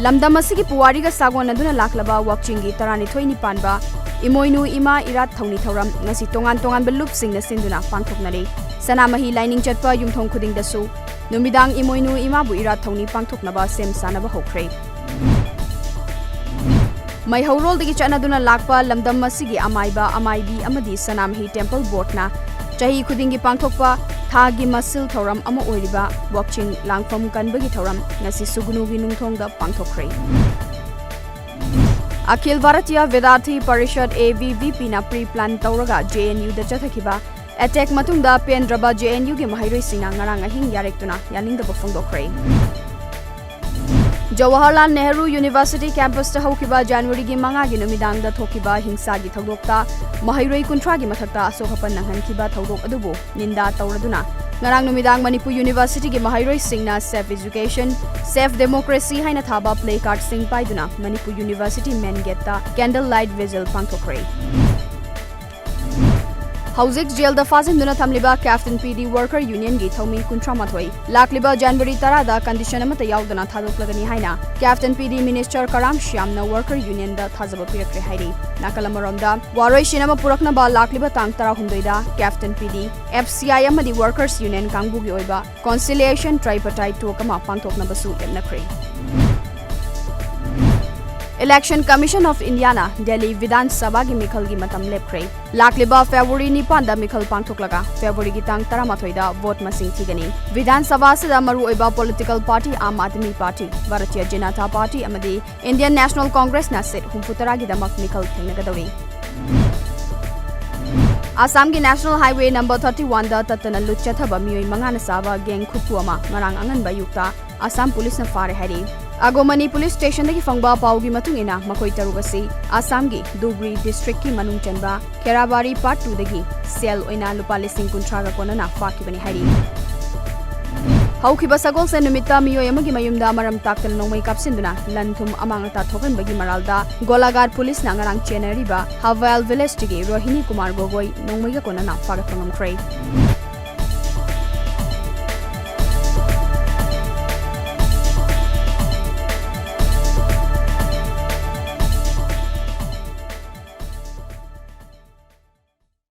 lamdam asigi puwari ga sagon aduna laklaba wakching gi tarani thoini panba imoinu ima irat thongni thoram ngasi tongan belup sing na sinduna pangthoknari sanamahi lining chatpa yumthong khuding dasu numidang imoinu ima bu irat thongni pangthoknaba sem sanaba hokre mai haurol digi chanaduna lakpa lamdam asigi amaiba amaibi amadi sanamahi temple board na chahi khudingi pangthokpa thagi masil thoram ama oiriba watching langfam kanbagi thoram ngasi sugunugi nungthongda pangthokre Akhil Bharatiya Vidyarthi Parishad AVVP na pre-plan tauraga JNU da chathakiba attack matungda pendraba JNU gi mahairoi sina ngarang ahing yarektuna yaningda bofongdokre Jawaharlal Nehru University campus ta hokiba January gi manga gi numidang da thokiba hingsa gi thodokta mahairoi kunthra gi mathakta asokapan nanghankiba thodok adubu ninda tauraduna ngarang numidang Manipuri University gi mahairoi singna safe education safe democracy haina thaba play card sing paiduna Manipuri University main gate ta candle light vigil pangthokre Hauzik jail da fazinduna thamliba Captain PD worker union gi thomi kuntramathoi lakliba January 10 da condition amata yaudana thadoklagani haina Captain PD Minister Karam Shyam na worker union da thazaba pirakre hairi nakalamaromda waroi shinama purakna ba lakliba tang 16 da Captain PD FCI amadi workers union kangbu gi oiba conciliation tripartite tokama pangthokna basu emnakre Election Commission of India na Delhi Vidhan Sabha gi mikhal gi matam lepkre lakliba February 9 da mikhal pangthoklaga February gi tang 13 da vote masing thigani Vidhan Sabha sada maru oiba political party Aam Aadmi Party Bharatiya Janata Party amadi Indian National Congress na sit humfutara gi damak mikhal thengnagadori Assam gi National Highway number 31 da tatana luchathaba miyoi mangana saba gang khupu ama ngarang angan bayukta Assam police na fare hari Agomani police station dagi fangba paugi matungina makoi tarugasi Assam gi Dhubri district ki manung chanba Kerabari part 2 dagi sel oina lupa lising kuntraga konana fakibani hari Haukiba sagol se numita miyo yamagi mayumda maram taktal nongmai kapsinduna lanthum amangata thokan bagi maralda Golagar police na ngarang chenariba Haval village tigi Rohini Kumar Gogoi nongmai ga konana fagatangam kray